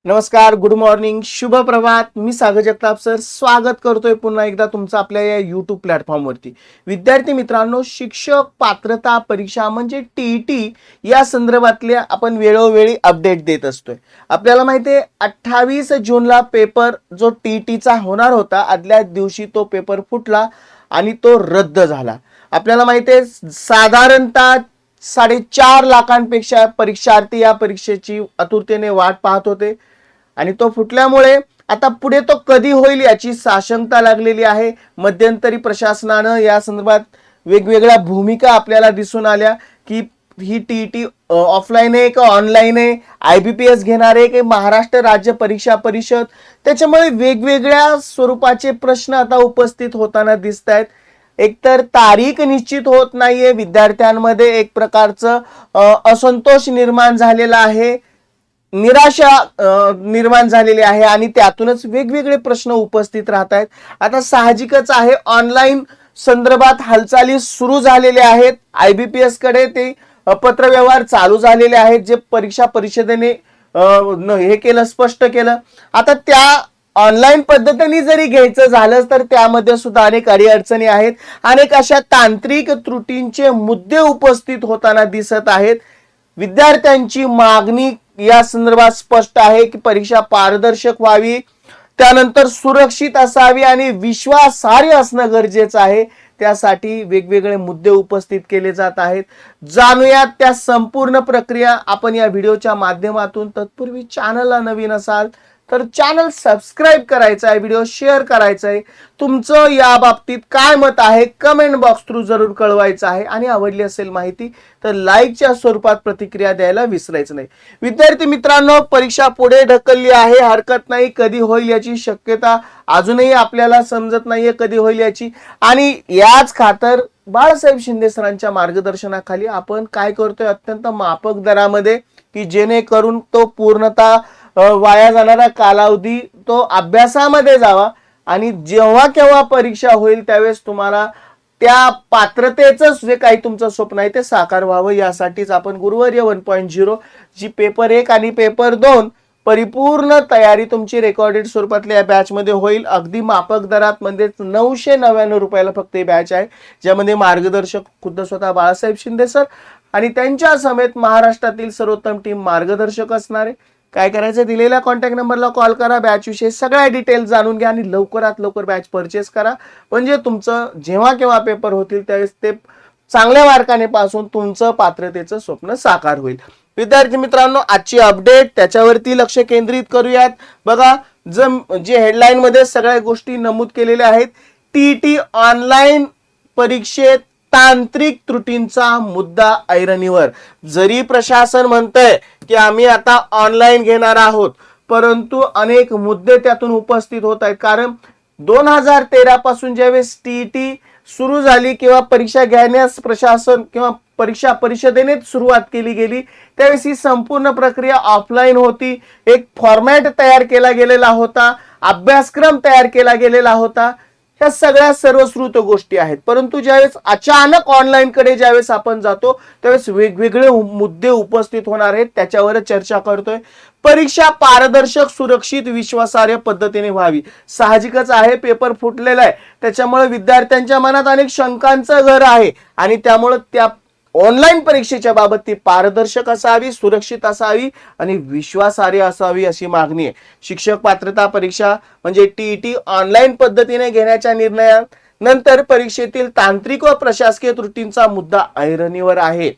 नमस्कार, good morning, शुभ प्रभात. मी सागर Jagtap sir स्वागत करतोय पुन्हा एकदा तुमचं आपल्या या यूट्यूब प्लॅटफॉर्मवरती. विद्यार्थी मित्रांनो, शिक्षक पात्रता परीक्षा म्हणजे टीईटी या संदर्भातले आपण वेळोवेळी अपडेट देत असतोय. आपल्याला माहिती आहे 28 जूनला पेपर जो टीईटीचा होणार होता, आदल्या दिवशी तो पेपर फुटला आणि तो रद्द झाला. आपल्याला माहिती आहे साधारणतः 4.5 लाखांपेक्षा परीक्षार्थी या परीक्षेची आतुरतेने वाट पाहत होते आणि तो फुटल्यामुळे आता पुढे तो कधी होईल याची साशंकता लागलेली आहे. मध्यंतरी प्रशासनानं या संदर्भात वेगवेगळ्या भूमिका आपल्याला दिसून आल्या की ही टीईटी ऑफलाईन आहे का ऑनलाईन आहे, IBPS घेणार आहे की महाराष्ट्र राज्य परीक्षा परिषद. त्याच्यामुळे वेगवेगळ्या स्वरूपाचे प्रश्न आता उपस्थित होताना दिसत आहेत. एकतर तारीख निश्चित होत नाहीये, विद्यार्थ्यांमध्ये एक प्रकारचं असंतोष निर्माण झालेला आहे, निराशा निर्माण झालेली आहे आणि त्यातूनच वेगवेगळे प्रश्न उपस्थित राहत आहेत. आता साहजिकच आहे, ऑनलाईन संदर्भात हालचाली सुरू झालेल्या आहेत. IBPS कडे ते पत्रव्यवहार चालू झालेले आहेत, जे परीक्षा परिषदेने हे केलं, स्पष्ट केलं. आता त्या ऑनलाईन पद्धतीने जरी घ्यायचं झालं तर त्यामध्ये सुद्धा अनेक अडीअडचणी आहेत, अनेक अशा तांत्रिक त्रुटींचे मुद्दे उपस्थित होताना दिसत आहेत. विद्यार्थ्यांची मागणी या संदर्भात स्पष्ट आहे की परीक्षा पारदर्शक व्हावी, त्यानंतर सुरक्षित असावी आणि विश्वासार्ह असणं गरजेचं आहे. त्यासाठी वेगवेगळे मुद्दे उपस्थित केले जात आहेत. जाणूयात त्या संपूर्ण प्रक्रिया आपण या व्हिडिओच्या माध्यमातून. तत्पूर्वी चॅनलला नवीन असाल तर चॅनल सबस्क्राइब करायचं आहे, व्हिडिओ शेअर करायचा आहे. तुमचं या बाबतीत काय मत आहे कमेंट बॉक्स थ्रू जरूर कळवायचं आहे आणि आवडली असेल माहिती तर लाईकच्या स्वरूपात प्रतिक्रिया द्यायला विसरायचं नाही. विद्यार्थी मित्रांनो, परीक्षा पुढे ढकलली आहे, हरकत नाही. कधी होईल याची शक्यता अजूनही आपल्याला समजत नाहीये कधी होईल याची. आणि याच खातर बाळासाहेब शिंदे सरांच्या मार्गदर्शनाखाली आपण काय करतोय, अत्यंत माफक दरामध्ये की जेणेकरून तो पूर्णतः वाया जाणारा कालावधी तो अभ्यासामध्ये जावा आणि जेव्हा केव्हा परीक्षा होईल त्यावेळेस तुम्हाला त्या पात्रतेचं जे काही तुमचं स्वप्न आहे ते साकार व्हावं. यासाठीच आपण गुरुवर्य 1.0 जी पेपर 1 आणि पेपर 2 परिपूर्ण तयारी तुमची रेकॉर्डेड स्वरूपातल्या या बॅच मध्ये होईल. अगदी माफक दरात म्हणजे 999 रुपयाला फक्त ही बॅच आहे, ज्यामध्ये मार्गदर्शक खुद्द स्वतः बाळासाहेब शिंदे सर आणि त्यांच्या समेत महाराष्ट्रातील सर्वोत्तम टीम मार्गदर्शक असणारे. काय करायचं, दिलेल्या कॉन्टॅक्ट नंबरला कॉल करा, बॅच विषयी सगळ्या डिटेल जाणून घ्या आणि लवकरात लवकर बॅच परचेस करा. म्हणजे तुमचं जेव्हा केव्हा पेपर होतील त्यावेळेस ते चांगल्या मार्काने पासून तुमचं पात्रतेचं स्वप्न साकार होईल. विद्यार्थी मित्रांनो, आजची अपडेट त्याच्यावरती लक्ष केंद्रित करूयात. बघा, जे हेडलाईन मध्ये सगळ्या गोष्टी नमूद केलेल्या आहेत. टीईटी ऑनलाईन परीक्षेत तांत्रिक त्रुटींचा मुद्दा ऐरणीवर. जरी प्रशासन म्हणतंय की आम्ही आता ऑनलाईन घेणार आहोत, परंतु अनेक मुद्दे त्यातून उपस्थित होत आहेत. कारण 2013 पासून ज्यावेळेस टीईटी सुरू झाली किंवा परीक्षा घेण्यास प्रशासन किंवा परीक्षा परिषदेने सुरुवात केली गेली, त्यावेळेस ही संपूर्ण प्रक्रिया ऑफलाईन होती. एक फॉर्मॅट तयार केला गेलेला होता, अभ्यासक्रम तयार केला गेलेला होता. ह्या सगळ्या सर्वश्रुत गोष्टी आहेत. परंतु ज्यावेळेस अचानक ऑनलाईन कडे ज्यावेळेस आपण जातो त्यावेळेस वेगवेगळे मुद्दे उपस्थित होणार आहेत, त्याच्यावर चर्चा करतोय. परीक्षा पारदर्शक, सुरक्षित, विश्वासार्ह पद्धतीने व्हावी. साहजिकच आहे, पेपर फुटलेला आहे, त्याच्यामुळे विद्यार्थ्यांच्या मनात अनेक शंकांचं घर आहे आणि त्यामुळे त्या ऑनलाईन परीक्षेच्या बाबत ती पारदर्शक असावी, सुरक्षित असावी आणि विश्वासार्ह असावी अशी मागणी आहे. शिक्षक पात्रता परीक्षा म्हणजे टीईटी ऑनलाईन पद्धतीने घेण्याच्या निर्णयानंतर परीक्षेतील तांत्रिक व प्रशासकीय त्रुटींचा मुद्दा ऐरणीवर आहे.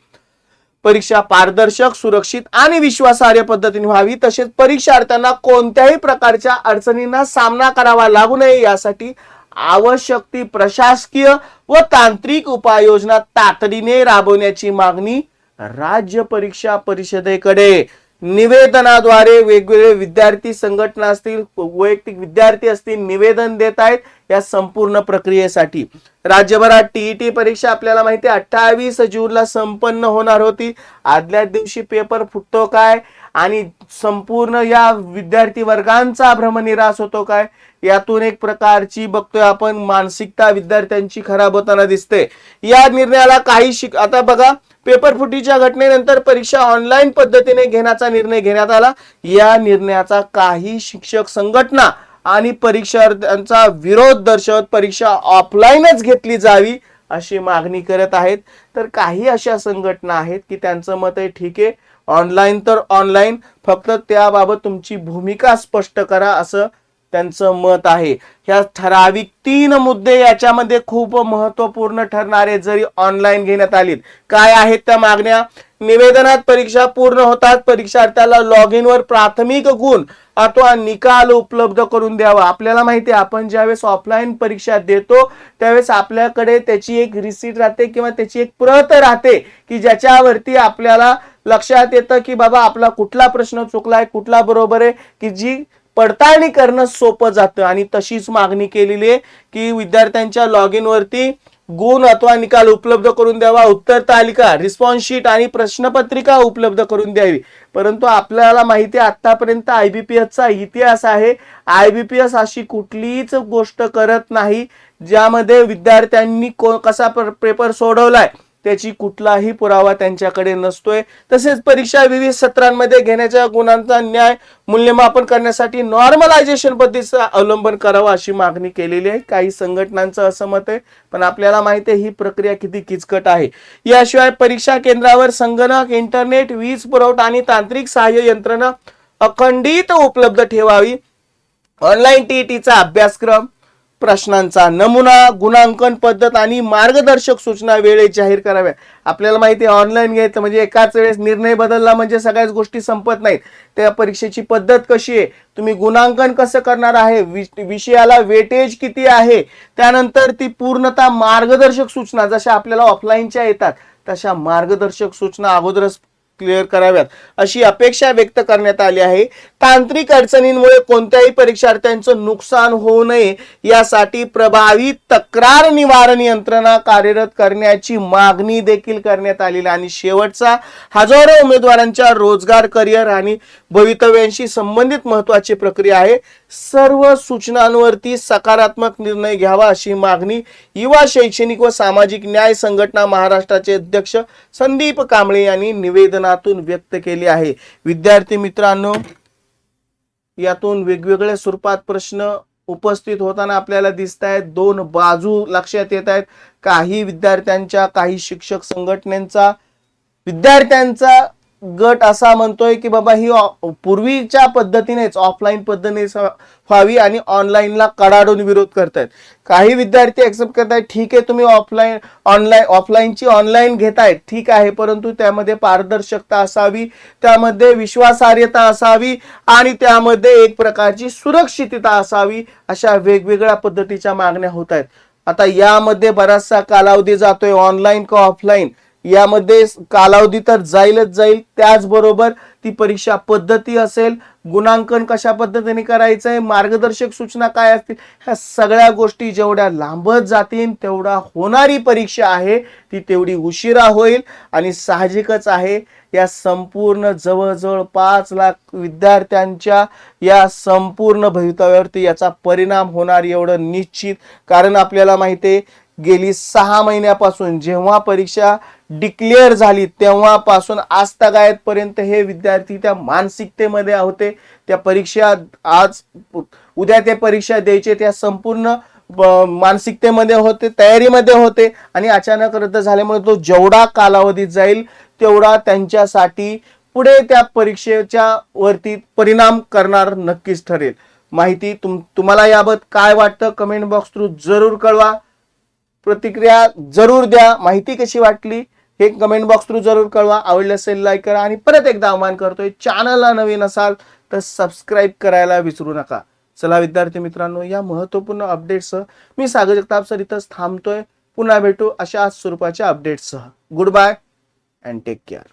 परीक्षा पारदर्शक, सुरक्षित आणि विश्वासार्ह पद्धतीने व्हावी, तसेच परीक्षार्थ्यांना कोणत्याही प्रकारच्या अडचणींना सामना करावा लागू नये यासाठी आवश्यक ती प्रशासकीय व तांत्रिक उपाययोजना तातडीने राबवण्याची मागणी राज्य परीक्षा परिषदेकडे निवेदनाद्वारे वेगवेगळे विद्यार्थी संघटना असतील, वैयक्तिक विद्यार्थी असतील, निवेदन देत आहेत या संपूर्ण प्रक्रियेसाठी. राज्यभरात टीईटी परीक्षा आपल्याला माहिती आहे 28 जूनला संपन्न होणार होती. आदल्या दिवशी पेपर फुटतो काय आणि संपूर्ण या विद्यार्थी वर्गांचा भ्रमनिरास होतो काय, यातून एक प्रकारची बघतोय आपण मानसिकता विद्यार्थ्यांची खराब होताना दिसते. या निर्णयाला काही आता बघा, पेपर फुटीच्या घटनेनंतर परीक्षा ऑनलाईन पद्धतीने घेण्याचा निर्णय घेण्यात आला. या निर्णयाचा काही शिक्षक संघटना आणि परीक्षार्थ्यांचा विरोध दर्शवत परीक्षा ऑफलाईनच घेतली जावी अशी मागणी करत आहेत. तर काही अशा संघटना आहेत की त्यांचं मत आहे ठीक आहे, ऑनलाईन तर ऑनलाईन, फक्त त्याबाबत तुमची भूमिका स्पष्ट करा असं त्यांचं मत आहे. ह्या ठराविक 3 मुद्दे याच्यामध्ये खूप महत्वपूर्ण ठरणारे जरी ऑनलाईन घेण्यात आली. काय आहेत त्या मागण्या? निवेदनात परीक्षा पूर्ण होतात परीक्षार्थ्याला लॉग इन वर प्राथमिक गुण अथवा निकाल उपलब्ध करून द्यावा. आपल्याला माहिती आहे आपण ज्यावेळेस ऑफलाईन परीक्षा देतो त्यावेळेस आपल्याकडे त्याची एक रिसीट राहते किंवा त्याची एक प्रत राहते की ज्याच्यावरती आपल्याला लक्षात येतं की बाबा आपला कुठला प्रश्न चुकलाय, कुठला बरोबर आहे, की जी पडताळणी करणं सोपं जातं. आणि तशीच मागणी केलेली आहे की विद्यार्थ्यांच्या लॉग इन वरती गुण अथवा निकाल उपलब्ध करून द्यावा, उत्तर तालिका, रिस्पॉन्स शीट आणि प्रश्नपत्रिका उपलब्ध करून द्यावी. परंतु आपल्याला माहिती आहे आतापर्यंत IBPSचा इतिहास आहे, IBPS अशी कुठलीच गोष्ट करत नाही ज्यामध्ये विद्यार्थ्यांनी कसा पेपर सोडवलाय त्याची कुठलाही पुरावा त्यांच्याकडे नसतोय. तसेच परीक्षा विविध सत्रांमध्ये घेण्याच्या गुणांचा न्याय मूल्यमापन करण्यासाठी नॉर्मलायझेशन पद्धतीचा अवलंबन करावा अशी मागणी केलेली आहे. काही संघटनांचं असं मत आहे, पण आपल्याला माहिती आहे ही प्रक्रिया किती किचकट आहे. याशिवाय परीक्षा केंद्रावर संगणक, इंटरनेट, वीज पुरवठा आणि तांत्रिक सहाय्य यंत्रणा अखंडित उपलब्ध ठेवावी. ऑनलाईन टीईटीचा अभ्यासक्रम, प्रश्नांचा नमुना, गुणांकन पद्धत आणि मार्गदर्शक सूचना वेळेत जाहीर कराव्या. आपल्याला माहिती आहे ऑनलाईन घ्यायचं म्हणजे एकाच वेळेस निर्णय बदलला म्हणजे सगळ्याच गोष्टी संपत नाहीत. त्या परीक्षेची पद्धत कशी आहे, तुम्ही गुणांकन कसं करणार आहे, विषयाला वेटेज किती आहे, त्यानंतर ती पूर्णतः मार्गदर्शक सूचना जशा आपल्याला ऑफलाईनच्या येतात तशा मार्गदर्शक सूचना अगोदरच क्लिअर कराव्यात अशी अपेक्षा व्यक्त करण्यात आली आहे. तांत्रिक अडचणींमुळे कोणत्याही परीक्षार्थ्यांचं नुकसान होऊ नये यासाठी प्रभावी तक्रार निवारण यंत्रणा कार्यरत करण्याची मागणी देखील करण्यात आलेली. आणि शेवटचा, हजारो उमेदवारांच्या रोजगार, करिअर आणि भवितव्यांशी संबंधित महत्त्वाची प्रक्रिया आहे. सर्व सूचनांवरती सकारात्मक निर्णय घ्यावा अशी मागणी युवा शैक्षणिक व सामाजिक न्याय संघटना महाराष्ट्राचे अध्यक्ष संदीप कांबळे यांनी निवेदनातून व्यक्त केली आहे. विद्यार्थी मित्रांनो, यातून वेगवेगळ्या स्वरूपात प्रश्न उपस्थित होताना आपल्याला दिसत आहेत. 2 बाजू लक्षात येत आहेत. काही विद्यार्थ्यांच्या, काही शिक्षक संघटनेचा, विद्यार्थ्यांचा गट असा म्हणतोय की बाबा ही पूर्वीच्या पद्धतीनेच ऑफलाईन पद्धतीने व्हावी आणि ऑनलाईनला कडाडून विरोध करतायत. काही विद्यार्थी एक्सेप्ट करतायत ठीक आहे तुम्ही ऑफलाईनची ऑनलाईन घेतायत ठीक आहे, परंतु त्यामध्ये पारदर्शकता असावी, त्यामध्ये विश्वासार्हता असावी आणि त्यामध्ये एक प्रकारची सुरक्षितता असावी अशा वेगवेगळ्या पद्धतीच्या मागण्या होत आहेत. आता यामध्ये बराचसा कालावधी जातोय, ऑनलाईन का ऑफलाईन यामध्ये कालावधी तर जाईलच जाईल. त्याचबरोबर ती परीक्षा पद्धती असेल, गुणांकन कशा पद्धतीने करायचंय, मार्गदर्शक सूचना काय असतील, ह्या सगळ्या गोष्टी जेवढ्या लांबत जातील तेवढा होणारी परीक्षा आहे ती तेवढी उशिरा होईल. आणि साहजिकच आहे या संपूर्ण जवळजवळ 5 लाख विद्यार्थ्यांच्या या संपूर्ण भवितव्यावरती याचा परिणाम होणार एवढं निश्चित. कारण आपल्याला माहिती आहे गेली 6 महिन्यापासून जेव्हा परीक्षा डिक्लेअर झाली तेव्हापासून आजतागायतपर्यंत हे विद्यार्थी त्या मानसिकतेमध्ये होते. त्या परीक्षा आज उद्या ते परीक्षा द्यायचे त्या संपूर्ण मानसिकतेमध्ये होते, तयारीमध्ये होते आणि अचानक रद्द झाल्यामुळे तो जेवढा कालावधी जाईल तेवढा त्यांच्यासाठी पुढे त्या परीक्षेच्या वरती परिणाम करणार नक्कीच ठरेल. माहिती तुम्हाला याबाबत काय वाटतं कमेंट बॉक्स थ्रू जरूर कळवा, प्रतिक्रिया जरूर द्या. माहिती कशी वाटली हे कमेंट बॉक्स थ्रू जरूर कळवा. आवडलं असेल लाईक करा आणि परत एकदा आवाहन करतोय चॅनलला नवीन असाल तर सबस्क्राईब करायला विसरू नका. चला विद्यार्थी मित्रांनो, या महत्त्वपूर्ण अपडेट्ससह मी सागर जगताप सर इथंच थांबतोय. पुन्हा भेटू अशा स्वरूपाच्या अपडेट्ससह. Good bye and take care.